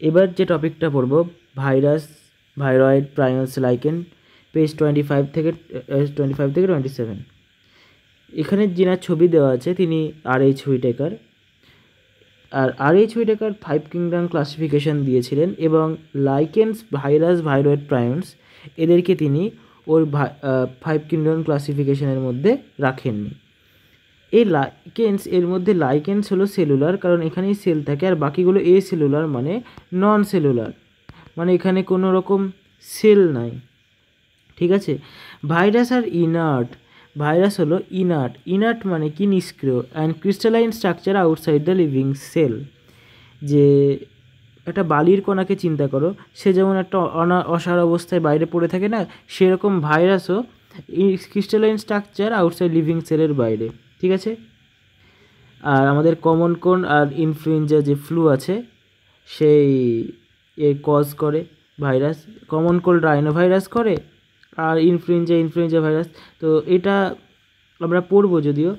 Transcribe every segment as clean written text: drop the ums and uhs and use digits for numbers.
এবার যে টপিকটা পড়বো virus, viroid, Primus, lichen, page 25 থেকে 27। এখানে যেনার ছবি দেওয়া আছে তিনি R.H. হুইটেকার। আর R.H. হুইটেকার 5 কিংডম ক্লাসিফিকেশন দিয়েছিলেন এবং লাইকেন্স, ভাইরাস, ভাইরয়েড, প্রাইমস এদেরকে তিনি ওর 5 কিংডম ক্লাসিফিকেশনের মধ্যে রাখেননি। এই লাইকেন্স, এর মধ্যে লাইকেন্স হলো সেলুলার, কারণ এখানেই সেল থাকে, আর বাকিগুলো এ সেলুলার মানে নন সেলুলার, মানে এখানে কোনো রকম সেল নাই, ঠিক আছে। ভাইরাস আর ইনার্ট, ভাইরাস হলো ইনার্ট, ইনার্ট মানে কি নিষ্ক্রিয়, and crystalline structure outside the living sell. যে একটা বালির কণাকে চিন্তা করো, সে যেমন একটা অসার অবস্থায় বাইরে পড়ে থাকে না, সেরকম ভাইরাসও ক্রিস্টালাইন স্ট্রাকচার আউটসাইড লিভিং সেলের বাইরে, ঠিক আছে। আর আমাদের কমন কোল্ড আর ইনফ্লুয়েঞ্জা যে ফ্লু আছে সেই কজ করে virus, common cold rhino virus করে, আর ইনফ্লুয়েঞ্জা ভাইরাস। তো এটা আমরা পড়বো যদিও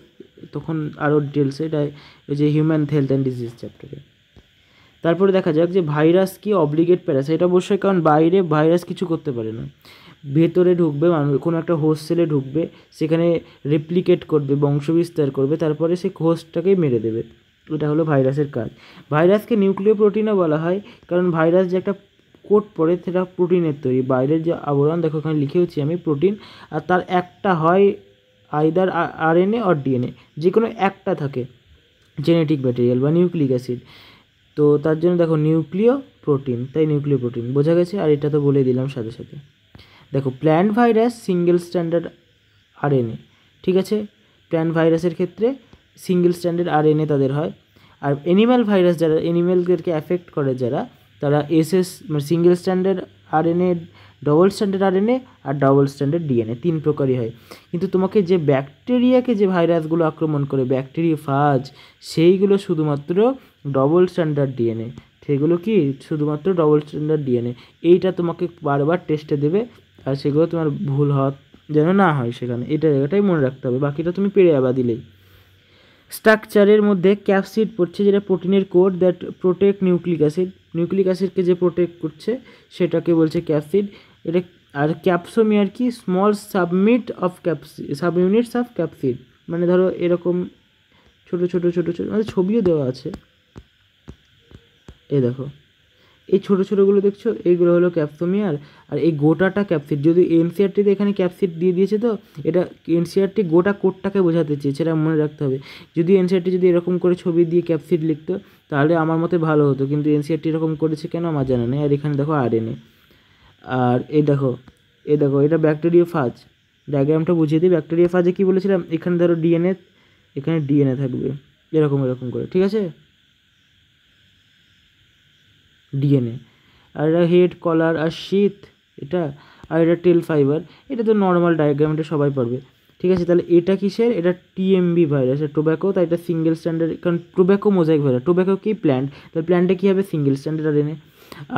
তখন আরও ডিটেলসে, এটা ওই যে হিউম্যান হেলথ অ্যান্ড ডিজিজ চ্যাপ্টারে। তারপরে দেখা যাক যে ভাইরাস কি অব্লিগেট প্যারাসাইট, অবশ্যই, কারণ বাইরে ভাইরাস কিছু করতে পারে না, ভেতরে ঢুকবে, কোনো একটা হোস্ট সেলে ঢুকবে, সেখানে রেপ্লিকেট করবে, বংশবিস্তার করবে, তারপরে সে হোস্টটাকেই মেরে দেবে। এটা হলো ভাইরাসের কাজ। ভাইরাসকে নিউক্লিয় প্রোটিনও বলা হয়, কারণ ভাইরাস যে একটা কোট পড়ে সেটা প্রোটিনের তৈরি, বাইরের যে আবরণ দেখো এখানে লিখেওছি আমি প্রোটিন, আর তার একটা হয় আইদার RNA অর DNA, যে কোনো একটা থাকে জেনেটিক ম্যাটেরিয়াল বা নিউক্লিক অ্যাসিড, তো তার জন্য দেখো নিউক্লিয় প্রোটিন, তাই নিউক্লিয় প্রোটিন বোঝা গেছে। আর এটা তো বলে দিলাম সাথে সাথে। দেখো plant virus single standard RNA, ঠিক আছে, প্ল্যান্ট ভাইরাসের ক্ষেত্রে সিঙ্গেল স্ট্যান্ডার্ড RNA তাদের হয়। আর অ্যানিম্যাল ভাইরাস যারা অ্যানিম্যালদেরকে অ্যাফেক্ট করে যারা, তারা SS মানে single standard RNA, double standard RNA আর ডবল স্ট্যান্ডার্ড DNA, 3 প্রকারই হয়। কিন্তু তোমাকে যে ব্যাকটেরিয়াকে যে ভাইরাসগুলো আক্রমণ করে, ব্যাকটেরিওফাজ, সেইগুলো শুধুমাত্র ডবল স্ট্যান্ডার্ড DNA, সেগুলো কি শুধুমাত্র ডবল স্ট্যান্ডার্ড DNA। এইটা তোমাকে বারবার টেস্টে দেবে, আর সেগুলো তোমার ভুল হওয়া যেন না হয় সেখানে, এটাই মনে রাখতে হবে, বাকিটা তুমি পেরে যাবা দিলেই। স্ট্রাকচারের মধ্যে ক্যাপসিড পড়ছে, যেটা প্রোটিনের code that protect nucleic acid, nucleic অ্যাসিডকে যে প্রোটেক্ট করছে সেটাকে বলছে ক্যাপসিড। এটা আর ক্যাপসোমিয়ার কি স্মল সাবইউনিটস অফ ক্যাপসিড, মানে ধরো এরকম ছোটো ছোটো ছোটো ছোটো, মানে ছবিও দেওয়া আছে, এই দেখো এই ছোটো ছোটোগুলো দেখছো, এইগুলো হলো ক্যাপসোমিয়ার, আর এই গোটাটা ক্যাপসিড। যদি এনসিআরটিতে এখানে ক্যাপসিড দিয়ে দিয়েছে, তো এটা এনসিআরটি গোটা কোডটাকে বোঝাতে চেয়েছে, এটা মনে রাখতে হবে। যদি এনসিআরটি যদি এরকম করে ছবি দিয়ে ক্যাপসিড লিখতো তাহলে আমার মতে ভালো হতো, কিন্তু এনসিআরটি এরকম করেছে কেন আমার জানা নেই। আর এখানে দেখো RNA, আর এই দেখো এটা ব্যাকটেরিওফাজ, ডায়াগ্রামটা বুঝিয়ে দিই। ব্যাকটেরিওফাজে কী বলেছিলাম, এখানে ধরো DNA, এখানে DNA থাকবে এরকম করে, ঠিক আছে, DNA। আর এটা হেড, কলার আর শীত এটা, আর এটা টেল ফাইবার, এটা তো নর্মাল ডায়াগ্রাম, এটা সবাই পারবে, ঠিক আছে। তাহলে এটা কিসের, এটা TMB ভাইরাস, টোব্যাকো, তাই এটা সিঙ্গেল স্ট্যান্ডার্ড, কারণ টোব্যাকো মোজাইক ভাইরাস, টোব্যাকো কি প্ল্যান্ট, তাহলে প্ল্যান্টে কী হবে সিঙ্গেল স্ট্যান্ডার্ড RNA।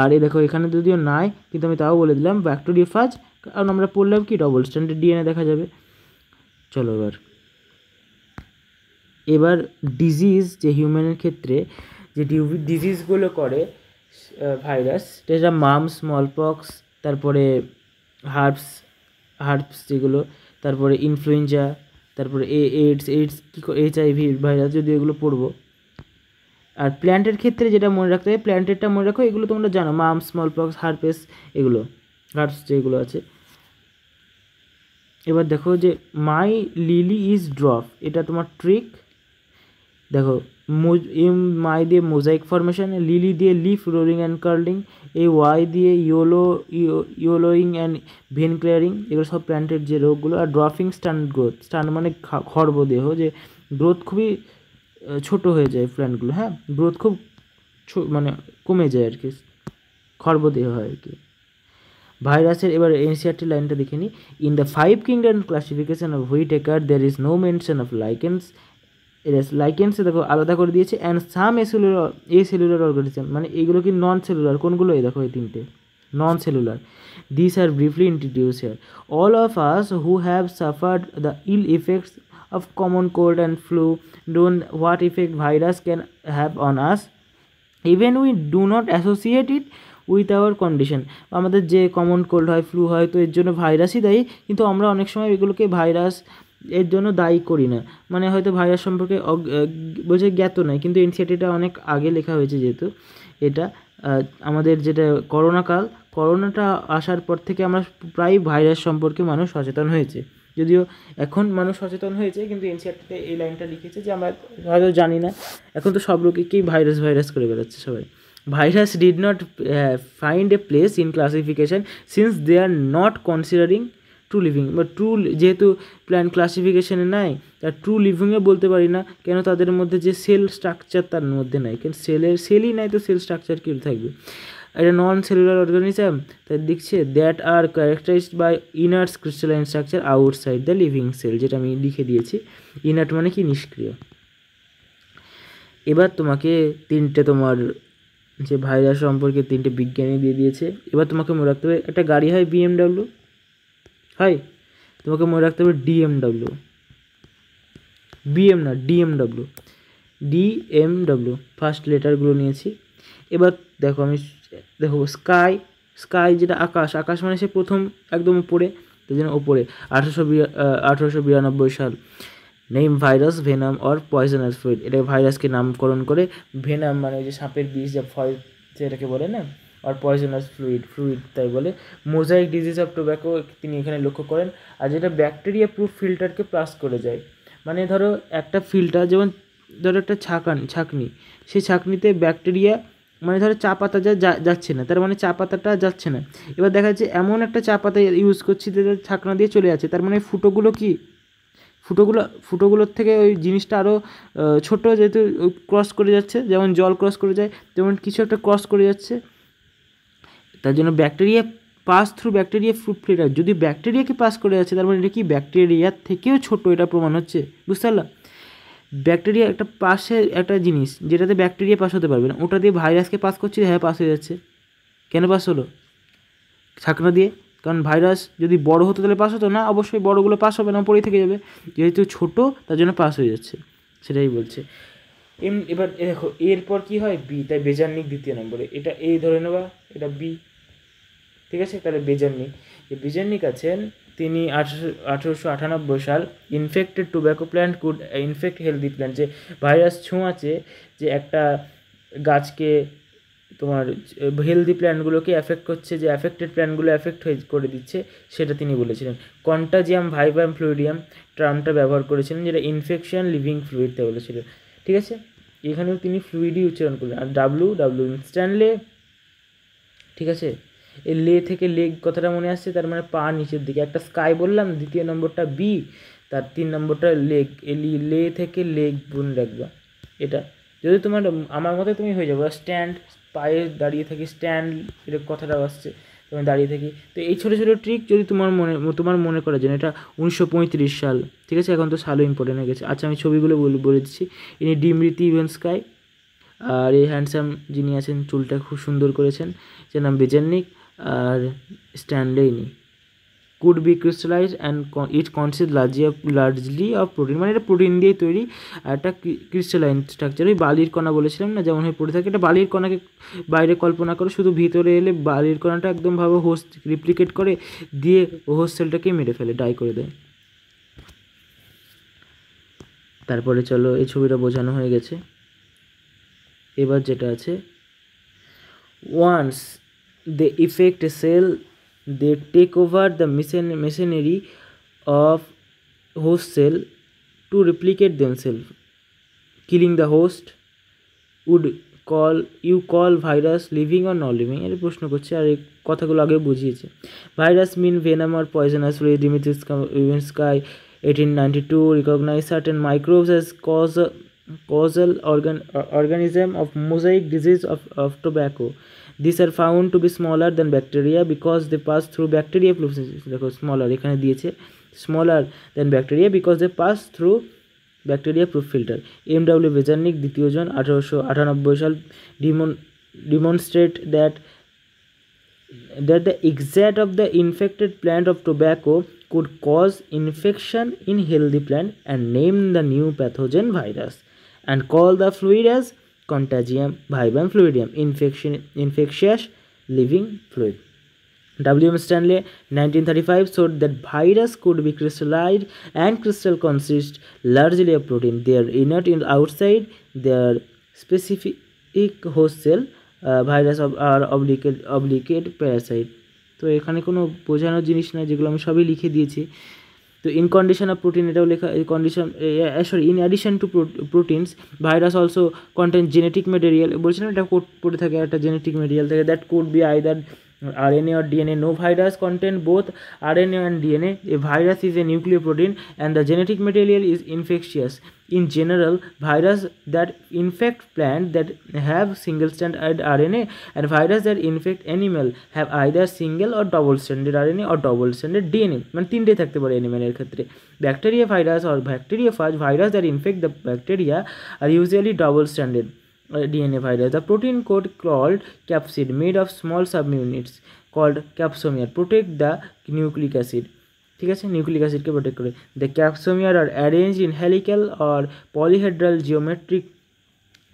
আর এই দেখো এখানে যদিও নাই, কিন্তু আমি তাও বলে দিলাম ব্যাকটেরিওফাজ, কারণ আমরা পড়লাম কি ডবল স্ট্যান্ডার্ড DNA দেখা যাবে। চলো এবার ডিজিজ, যে হিউম্যানের ক্ষেত্রে যে ডিজিজগুলো করে ভাইরাস, যেটা মামস, স্মলপক্স, তারপরে হার্পস যেগুলো, তারপরে ইনফ্লুয়েঞ্জা, তারপরে এইডস কী করে, HIV ভাইরাস, যদি এগুলো পড়বো। আর প্ল্যান্টের ক্ষেত্রে যেটা মনে রাখতে হবে, প্ল্যান্টেরটা মনে রাখো, এগুলো তোমরা জানো, মামস, স্মলপক্স, হার্পস, এগুলো হার্পস যেগুলো আছে। এবার দেখো যে মাই লিলি ইজ ড্রপ, এটা তোমার ট্রিক। দেখো মাই দিয়ে মোজাইক ফরমেশন, লিলি দিয়ে leaf rolling and curling, Y দিয়ে ইয়োলোয়িং অ্যান্ড ভেন ক্লিয়ারিং, এগুলো সব প্ল্যান্টের যে রোগগুলো। আর ড্রফিং স্ট্যান্ড গ্রোথ, স্ট্যান্ড মানে খর্বদেহ, যে গ্রোথ খুবই ছোট হয়ে যায় প্ল্যান্টগুলো, হ্যাঁ, গ্রোথ খুব মানে কমে যায় আর কি, খর্বদেহ হয় আর কি। ভাইরাসের এবার এনসিআরটি লাইনটা দেখে নিই। In the 5 kingdom classification of Whittaker there is no mention of lichens, লাইকেন্সে দেখো আলাদা করে দিয়েছে, অ্যান্ড সাম এসেলুলার অর্গানিজম, মানে এইগুলো কি নন সেলুলার, কোনগুলো এই দেখো এই 3টে non cellular. This are briefly introduce here. All of us who have suffered the ill effects of common cold and flu, known what effect virus can have on us. Even we do not associate it with our condition. আমাদের যে common cold হয়, flu হয়, তো এর জন্য ভাইরাসই দায়ী, কিন্তু আমরা অনেক সময় এগুলোকে ভাইরাস এর জন্য দায়ী করি না। মানে হয়তো ভাইরাস সম্পর্কে বলছে জ্ঞাত নয়, কিন্তু এনসিআরটিটা অনেক আগে লেখা হয়েছে যেহেতু এটা আমাদের যেটা করোনাটা আসার পর থেকে আমরা প্রায় ভাইরাস সম্পর্কে মানুষ সচেতন হয়েছে। যদিও এখন মানুষ সচেতন হয়েছে, কিন্তু এনসিআরটিতে এই লাইনটা লিখেছে যে আমরা হয়তো জানি না, এখন তো সব লোককেই ভাইরাস করে বেড়াচ্ছে সবাই। Virus did not find a place in classification since they are not considering true living, বা যেহেতু প্ল্যান ক্লাসিফিকেশনে নাই, তার ট্রু লিভিংয়ে বলতে পারি না, কেন তাদের মধ্যে যে সেল স্ট্রাকচার তার মধ্যে নাই, কেন সেলই নাই, তো সেল স্ট্রাকচার কী থাকবে। এটা নন সেলুলার অর্গানিজম, তাই দেখছে that are characterised by inert crystalline structure outside the living cell, যেটা আমি লিখে দিয়েছি। ইনার্ট মানে কি, নিষ্ক্রিয়। এবার তোমাকে তিনটে তোমার যে ভাইরাস সম্পর্কে তিনটে বিজ্ঞানী দিয়ে দিয়েছে। এবার তোমাকে মনে রাখতে হবে, একটা গাড়ি হয় BMW, হয়, তোমাকে মনে রাখতে হবে DMW, BM না DMW ফার্স্ট লেটারগুলো নিয়েছি। এবার দেখো স্কাই যেটা আকাশ মানে সে প্রথম একদম উপরে, তাই জন্য ওপরে 1892 সাল। Name virus venom or poisonous fluid, এটা ভাইরাসকে নামকরণ করে, ভেনাম মানে ওই যে সাপের বিষ যা ভয় যেটাকে বলে না, আর পয়জনাস ফ্লুইড তাই বলে। মোজাইক ডিজিজ অফ টোব্যাকো তিনি এখানে লক্ষ্য করেন। আর যেটা ব্যাকটেরিয়া প্রুফ ফিল্টারকে প্লাস করে যায়, মানে ধরো একটা ফিল্টার, যেমন ধরো একটা ছাঁকনি, সেই ছাঁকনিতে ব্যাকটেরিয়া, মানে ধরো চা পাতা যাচ্ছে না, তার মানে চা পাতাটা যাচ্ছে না। এবার দেখা যাচ্ছে এমন একটা চা পাতা ইউজ করছি যেটা ছাঁকনা দিয়ে চলে যাচ্ছে, তার মানে ফুটোগুলোর থেকে ওই জিনিসটা আরও ছোটো, যেহেতু ক্রস করে যাচ্ছে, যেমন জল ক্রস করে যায়, তেমন কিছু একটা ক্রস করে যাচ্ছে। তার জন্য bacteria pass through bacteria proof filter, যদি ব্যাকটেরিয়াকে পাস করে যাচ্ছে, তার মানে এটা কি ব্যাকটেরিয়ার থেকেও ছোটো, এটা প্রমাণ হচ্ছে। বুঝতে পারলাম? ব্যাকটেরিয়া একটা পাশের একটা জিনিস, যেটাতে ব্যাকটেরিয়া পাস হতে পারবে না, ওটা দিয়ে ভাইরাসকে পাস করছে, হ্যাঁ পাস হয়ে যাচ্ছে। কেন পাস হলো? ছাঁকনা দিয়ে। কারণ ভাইরাস যদি বড় হতো তাহলে পাস হতো না, অবশ্যই বড়গুলো পাস হবে না, পরেই থেকে যাবে। যেহেতু ছোটো, তার জন্য পাস হয়ে যাচ্ছে, সেটাই বলছে। এবার দেখো এরপর কি হয়, বি, তাই বেজারনিক দ্বিতীয় নম্বরে, এটা এ ধরে নেবা, এটা বি, ঠিক আছে। তাহলে বেজারনিক আছেন, তিনি 1898 সাল, infected tobacco plant could infect healthy plant, যে ভাইরাস ছোঁয়াচে যে একটা গাছকে তোমার হেলদি প্ল্যান্টগুলোকে অ্যাফেক্ট করছে, যে অ্যাফেক্টেড প্ল্যান্টগুলো অ্যাফেক্ট করে দিচ্ছে, সেটা তিনি বলেছিলেন। কন্টাজিয়াম ভাইভাম ফ্লুইডিয়াম টার্মটা ব্যবহার করেছিলেন, যেটা ইনফেকশন লিভিং ফ্লুইডটা বলেছিলেন, ঠিক আছে। এখানেও তিনি ফ্লুইডই উচ্চারণ করলেন। আর ডাব্লু ইনস্ট্যান্টলে, ঠিক আছে। এই থেকে লেগ কথাটা মনে আসছে, তার মানে পা নিচের দিকে। একটা স্কাই বললাম, দ্বিতীয় নম্বরটা বি, তার 3 নম্বরটা লেগ, থেকে লেগ বোন রাখবা। এটা যদি তোমার আমার মতে তুমি হয়ে যাবো। স্ট্যান্ড, পায়ে দাঁড়িয়ে থাকি, স্ট্যান্ড, এটা কথাটাও আসছে, তুমি দাঁড়িয়ে থাকি। তো এই ছোটো ছোটো ট্রিক যদি তোমার মনে করার জন্য, এটা 1935 সাল, ঠিক আছে। এখন তো সালও ইম্পর্টেন্ট হয়ে গেছে। আচ্ছা, আমি ছবিগুলো বলে দিচ্ছি। ইনি ডিমৃতি ইভেন্সকাই, আর এই হ্যান্ডসাম যিনি আছেন, চুলটা খুব সুন্দর করেছেন, যার নাম বেজারনিক। আর Stanley could be crystallise and it consist largely of protein, মানে এটা প্রোটিন দিয়েই তৈরি। আর একটা ক্রিস্টালাইন স্ট্রাকচার, ওই বালির কণা বলেছিলাম না, যেমন হয়ে পড়ে থাকে। এটা বালির কণাকে বাইরে কল্পনা করো, শুধু ভিতরে এলে বালির কণাটা একদমভাবে হোস্ট রিপ্লিকেট করে দিয়ে হোস্ট সেলটাকে মেরে ফেলে, ডাই করে দেয়। তারপরে চলো, এই ছবিটা বোঝানো হয়ে গেছে। এবার যেটা আছে, once they effect a cell, they take over the machinery of host cell to replicate themselves, killing the host. would call virus living or non living? এর প্রশ্ন করছে, আর এই কথাগুলো আগে বুঝিয়েছে। Virus mean venom or poisonous fluid. Dimitrievsky 1892 recognized certain microbes as causal organism of mosaic disease of tobacco. These are found to be smaller than bacteria because they pass through bacteria proof. দেখো smaller এখানে দিয়েছে, smaller than bacteria because they pass through bacteria proof filter. MW বেজারনিক দ্বিতীয় জন 1898 সাল demonstrate that the exit of the infected plant of tobacco could cause infection in healthy plant and name the new pathogen virus and call the fluid as contagium vivum fluidium, infectious living fluid. W.M. Stanley 1935 showed that virus could be crystallized, and crystal consist largely of protein. They are inert in outside their specific host cell. Virus are obligate parasite. তো এখানে কোনো বোঝানোর জিনিস নাই, যেগুলো আমি সবই লিখে দিয়েছি। তো ইন কন্ডিশন অফ প্রোটিন এটাও লেখা, condition sorry in addition to proteins virus also content genetic material, বলছিলাম এটা কোড পড়ে থাকে, একটা জেনেটিক মেটেরিয়াল থাকে that could be either RNA or DNA. No virus contain both RNA and DNA. A virus is a nucleoprotein and the genetic material is infectious. In general, virus that infect plant that have single-stranded RNA and virus that infect animal have either single or double-stranded RNA or double-stranded DNA. মানে তিনটে থাকতে পারে অ্যানিমেলের ক্ষেত্রে। Bacteria virus or bacteriophage virus that infect the bacteria are usually double-stranded DNA virus. The protein coat called capsid made of small subunits called capsomere protect the nucleic acid. ঠিক আছে, nucleic অ্যাসিডকে protect করে। The capsomeres are arrange in helical or polyhedral geometric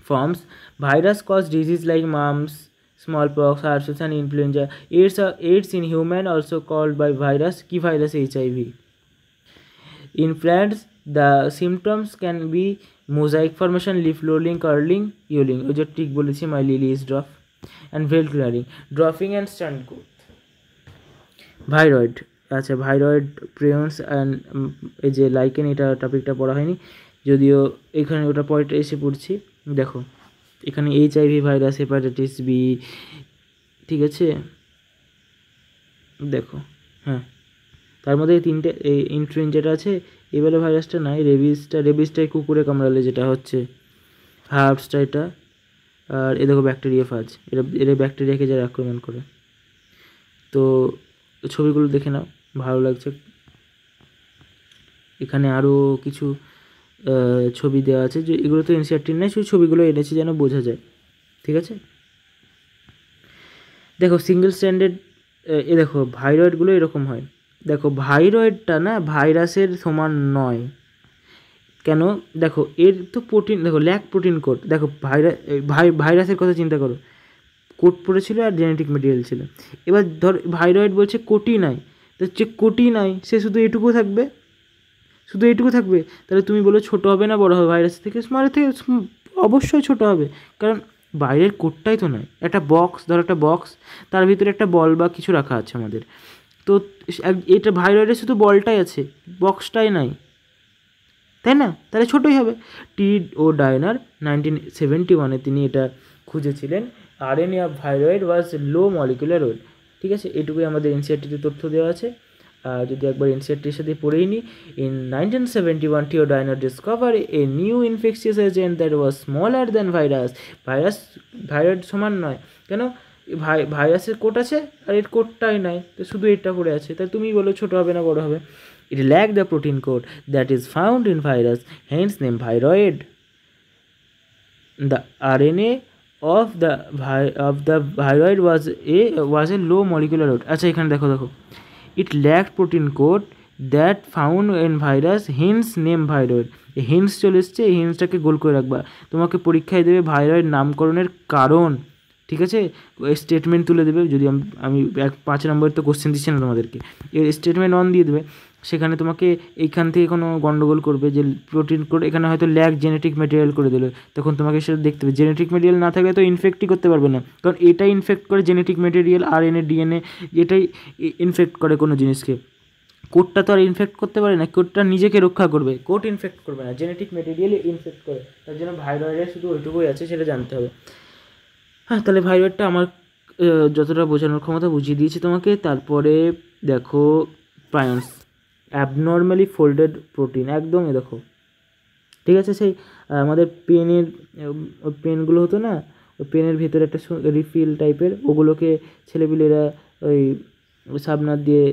forms. Virus cause disease like mumps, smallpox, RSV and influenza. AIDS in human also called by virus. কি virus? HIV. In plants, the symptoms can be mosaic formation, leaf rolling, curling, yellowing. ওই যে ঠিক বলেছি, my lily is drop, and veil clearing, dropping and stunt growth. Viroid, আচ্ছা viroid prions and এই যে lichen, এটা টপিকটা পড়া হয়নি, যদিও এখানে ওটা পরেটা এসে পড়ছি। দেখো এখানে HIV ভাইরাস, হেপাটাইটিস বি, ঠিক আছে দেখো, হ্যাঁ তার মধ্যে তিনটে ইনফ্লুয়েঞ্জাটা আছে, এবারে ভাইরাসটা নাই। রেবিসটাই কুকুরে কামড়ালে যেটা হচ্ছে, হার্বসটা এটা, আর এ দেখো ব্যাকটেরিয়াফাজ, এরা ব্যাকটেরিয়াকে যারা আক্রমণ করে। তো ছবিগুলো দেখে নাও, ভালো লাগছে। এখানে আরও কিছু ছবি দেওয়া আছে, যে এগুলো তো এনসিআরটির নাই, শুধু ছবিগুলো এনেছি যেন বোঝা যায়, ঠিক আছে। দেখো সিঙ্গেল স্ট্যান্ডার্ড, এ দেখো ভাইরয়েডগুলো এরকম হয়। দেখো ভাইরয়েডটা না ভাইরাসের সমান নয়, কেন? দেখো এর তো প্রোটিন, দেখো ল্যাক প্রোটিন কোড, দেখো ভাইরাসের কথা চিন্তা করো, কোট পড়েছিল আর জেনেটিক মেটেরিয়াল ছিল। এবার ধর ভাইরয়েড বলছে কোটি নাই, তো যে কোটি নাই সে শুধু এটুকু থাকবে, তাহলে তুমি বলো ছোটো হবে না বড় হবে? ভাইরাসের থেকে স্মলের থেকে অবশ্যই ছোটো হবে, কারণ বাইরের কোটটাই তো নয়। একটা বক্স, ধর একটা বক্স, তার ভিতরে একটা বল বা কিছু রাখা আছে আমাদের, তো এটা ভাইরয়েডের শুধু বলটাই আছে, বক্সটাই নাই, তাই না? তাহলে ছোটোই হবে। টি.ও. ডায়নার 1971 তিনি এটা খুঁজেছিলেন। RNA of viroid was low molecular weight, ঠিক আছে। এটুকুই আমাদের এনসিআরটিতে তথ্য দেওয়া আছে। যদি একবার এনসিআরটির সাথে পড়েই নিই, in 1971 T O. Diener discover a new infectious agent that was smaller than viroid সমান নয়, কেন? ভাইরাসের কোট আছে আর এর কোটটাই নাই, তো শুধু এটা পড়ে আছে, তাই তুমি বলো ছোটো হবে না বড় হবে? It lacked the protein code that is found in virus, hence name viroid. The RNA of the viroid was a low molecular weight. আচ্ছা এখানে দেখো, it lacked protein code that found in virus, hence name viroid. Hence চলে এসছে, এই হিন্সটাকে গোল করে রাখবা। তোমাকে পরীক্ষায় দেবে ভাইরয়েড নামকরণের কারণ, ঠিক আছে, স্টেটমেন্ট তুলে দেবে। যদি আমি 5 নম্বরের তো কোশ্চেন দিচ্ছি না তোমাদেরকে, এর স্টেটমেন্ট 1 দিয়ে দেবে, সেখানে তোমাকে এইখান থেকে কোনো গন্ডগোল করবে যে প্রোটিন কোড, এখানে হয়তো ল্যাক জেনেটিক ম্যাটেরিয়াল করে দিল, তখন তোমাকে সেটা দেখতে হবে। জেনেটিক ম্যাটেরিয়াল না থাকলে তো ইনফেক্টই করতে পারবে না, কারণ এটাই ইনফেক্ট করে, জেনেটিক ম্যাটেরিয়াল RNA DNA এটাই ইনফেক্ট করে কোনো জিনিসকে। কোডটা তো আর ইনফেক্ট করতে পারে না, কোডটা নিজেকে রক্ষা করবে, কোড ইনফেক্ট করবে না, জেনেটিক ম্যাটেরিয়ালই ইনফেক্ট করে। তার জন্য ভাইরয়েডের শুধু ওইটুকুই আছে, সেটা জানতে হবে। হ্যাঁ, তাহলে ভাইরয়েডটা আমার যতটা বোঝানোর ক্ষমতা বুঝিয়ে দিয়েছি তোমাকে। তারপরে দেখো প্রায়ন্স, অ্যাবনর্মালি ফোল্ডেড প্রোটিন, একদম এ দেখো, ঠিক আছে। সেই আমাদের পেনগুলো হতো না, ওই পেনের ভিতরে একটা রিফিল টাইপের, ওগুলোকে ছেলেপিলেরা ওই সাবনার দিয়ে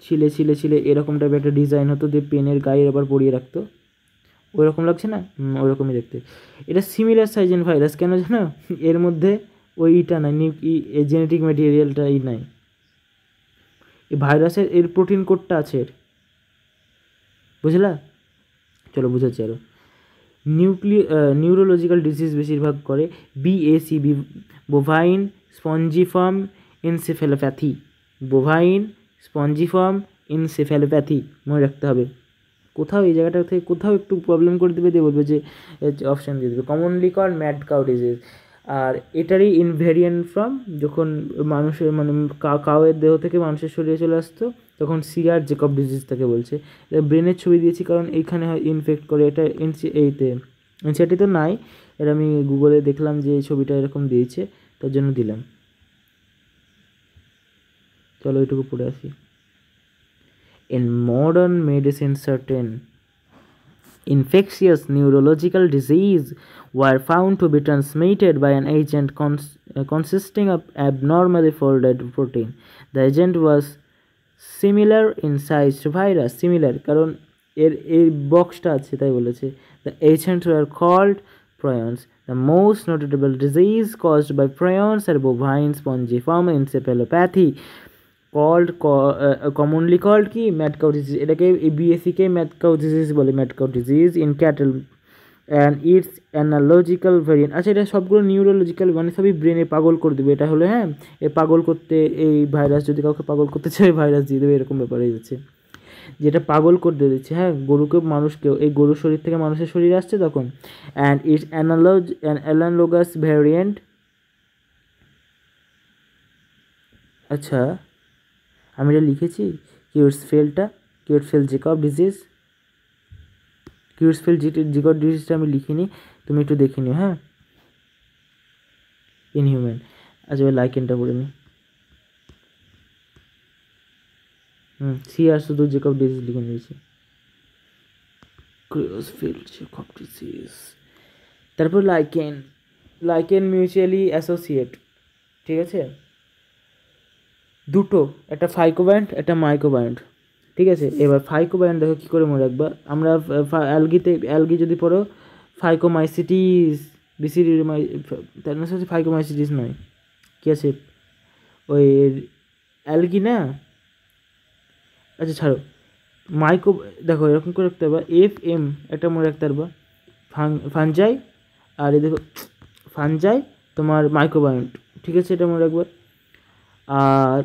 ছিলে এরকম টাইপের একটা ডিজাইন হতো, দিয়ে পেনের গায়ে আবার পরিয়ে রাখতো, ওই রকম লাগছে না? ওইরকমই দেখতে। এটা সিমিলার সাইজের ভাইরাস, কেন জানো? এর মধ্যে ওইটা নাই, জেনেটিক ম্যাটেরিয়ালটাই নাই। এই ভাইরাসের এর প্রোটিন কোডটা আছে এর, বুঝলা? চলো বুঝাচ্ছি আরও। নিউরোলজিক্যাল ডিজিজ বেশিরভাগ করে। BACB, bovine spongiform encephalopathy, bovine spongiform encephalopathy মনে রাখতে হবে। কোথাও এই জায়গাটা থেকে কোথাও একটু প্রবলেম করে দেবে, দিয়ে বলবে যে অপশান দিয়ে দেবে commonly call mad cow disease. আর এটারই ইনভেরিয়েন্ট ফর্ম যখন মানুষের মানে কাউয়ের দেহ থেকে মানুষের শরীরে চলে আসতো তখন সিআর জেকব ডিজিজ তাকে বলছে। এটা ব্রেনের ছবি দিয়েছি কারণ এইখানে হয় ইনফেক্ট করে, এটা এইতে এনসিআরটি তো নাই, এটা আমি গুগলে দেখলাম যে এই ছবিটা এরকম দিয়েছে তার জন্য দিলাম। চলো এটুকু পড়ে আসি। In modern medicine, certain infectious neurological disease were found to be transmitted by an agent consisting of abnormally folded protein. The agent was similar in size to virus. Similar কারণ এর বক্সটা আছে তাই বলেছে। The agents were called prions. The most notable disease caused by prions are bovine spongiform encephalopathy, commonly called কি mad cow disease. এটাকে BAC-কে mad cow disease বলে, mad cow disease in cattle and it's analogical variant. আচ্ছা এটা সবগুলো neurological মানে সবই ব্রেনে পাগল করে দেবে, এটা হলো হ্যাঁ এ পাগল করতে এই ভাইরাস যদি কাউকে পাগল করতে চায় ভাইরাস দিয়ে দেবে, এরকম ব্যাপার হয়ে যাচ্ছে যেটা পাগল করে দিচ্ছে। হ্যাঁ গরুকে মানুষকেও, এই গরুর শরীর থেকে মানুষের শরীরে আসছে তখন। And it's analogous variant. আচ্ছা আমি এটা লিখেছি কিউটসফেল জেকব ডিজিজ, কিউটসফেল জেকব ডিজিজটা আমি লিখিনি, তুমি একটু দেখে নিও হ্যাঁ। ইনহিউম্যান। আচ্ছা এবার লাইকেনটা করে নিই। সিআর শুধু জেকব ডিজিজ লিখে নিয়েছি, কিউটসফেল জেকব ডিজিজ। তারপর লাইকেন মিউচুয়ালি অ্যাসোসিয়েট, ঠিক আছে দুটো, একটা ফাইকোবায়ন্ট একটা মাইক্রোবায়ন্ট, ঠিক আছে। এবার ফাইকোবায়ন্ট দেখো কী করে মনে রাখবা, আমরা অ্যালগি যদি পড়ো ফাইকোমাইসিটিস, বিসিডি তার না হচ্ছে ফাইকোমাইসিটিস নয়, কী আছে ওই অ্যালগি না, আচ্ছা ছাড়ো। দেখো এরকম করে রাখতে পারবা, FM একটা মনে রাখতে পারবা, ফানজাই, আর এই দেখো ফানজাই তোমার মাইক্রোবায়ন্ট, ঠিক আছে এটা মনে রাখবা। আর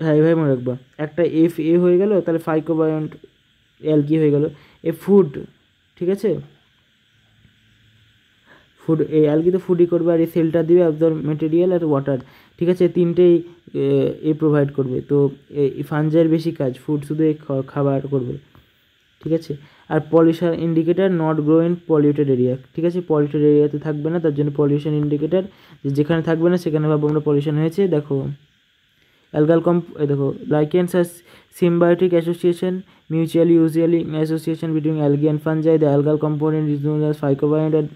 হ্যাঁ এইভাবে মনে রাখবা, একটা FA হয়ে গেল তাহলে ফাইকোবায়ন্ট অ্যালগি হয়ে গেল। ফুড, ঠিক আছে ফুড, এই অ্যালগি তো ফুডই করবে, আর এই সেলটা দিবে অ্যাবজর্ব মেটেরিয়াল আর ওয়াটার, ঠিক আছে তিনটেই প্রোভাইড করবে। তো এই ফানজাইয়ের বেশি কাজ, ফুড শুধু এই খাবার করবে, ঠিক আছে। আর pollution indicator not grow in polluted area, ঠিক আছে পলিউটেড এরিয়াতে থাকবে না, তার জন্য পলিউশন ইন্ডিকেটার, যেখানে থাকবে না সেখানে ভাববো আমরা পলিউশন হয়েছে। দেখো অ্যালগাল দেখো লাইকেন্স আর symbiotic association, mutually usually association between algae and fungi. The algal component is known as phycobiont and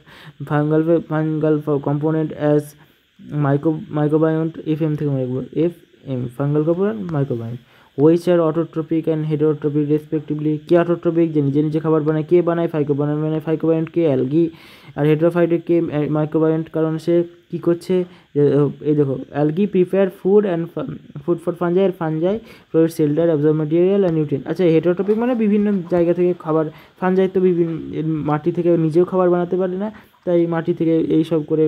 fungal component as microbiont. FM থেকে মনে রাখবো, FM fungal component microbiont, which are autotrophic and heterotrophic respectively. K autotrophic, যে নিজে নিজে খাবার বানায়, কে বানায় ফাইকোবায়ন্ট কে algae, আর হেটেরোফাইটিক কে মাইক্রোবায়ন্ট, কারণ সে কী করছে এই দেখো algae prepare food for fungi, আর fungi provide shelter absorb material আর নিউট্রিয়েন্ট। আচ্ছা হেটেরোট্রপিক মানে বিভিন্ন জায়গা থেকে খাবার, ফানজাই তো বিভিন্ন মাটি থেকে নিজেও খাবার বানাতে পারে না, তাই মাটি থেকে এই সব করে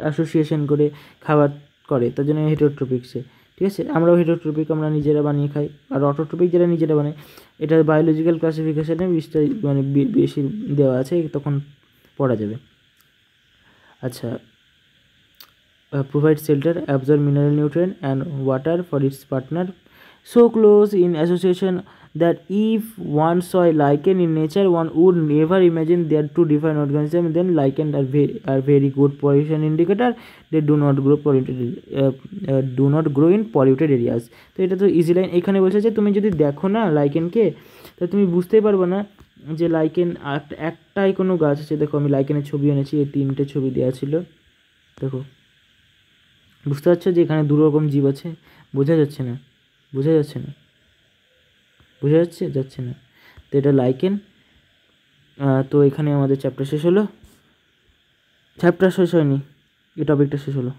অ্যাসোসিয়েশন করে খাবার করে, তার জন্য হেটেরোট্রপিক সে, ঠিক আছে। আমরাও হেটেরোট্রপিক আমরা নিজেরা বানিয়ে খাই, আর অটোট্রপিক যারা নিজেরা বানায়, এটা বায়োলজিক্যাল ক্লাসিফিকেশানে মানে বেশি দেওয়া আছে, তখন পড়া যাবে। আচ্ছা provide shelter, absorb mineral nutrient and water for its partner, so close in association that if one saw a lichen in nature one would never imagine they are two different organisms. Then lichen are very good pollution indicator, they do not grow in polluted areas. তো এটা তো easy line. এখানে বলছে যে তুমি যদি দেখো না লাইকেনকে তা তুমি বুঝতেই পারবে না যে লাইকেন একটাই কোনো গাছ আছে। দেখো আমি লাইকেনের ছবি এনেছি, এই তিনটে ছবি দেওয়া ছিল, দেখো বুঝতে পারছো যে এখানে দুরকম জীব আছে, বোঝা যাচ্ছে না বোঝা যাচ্ছে না, তো এটা লাইকেন। তো এখানে আমাদের চ্যাপ্টার শেষ হলো, চ্যাপ্টার শেষ হয়নি, এই টপিকটা শেষ হলো।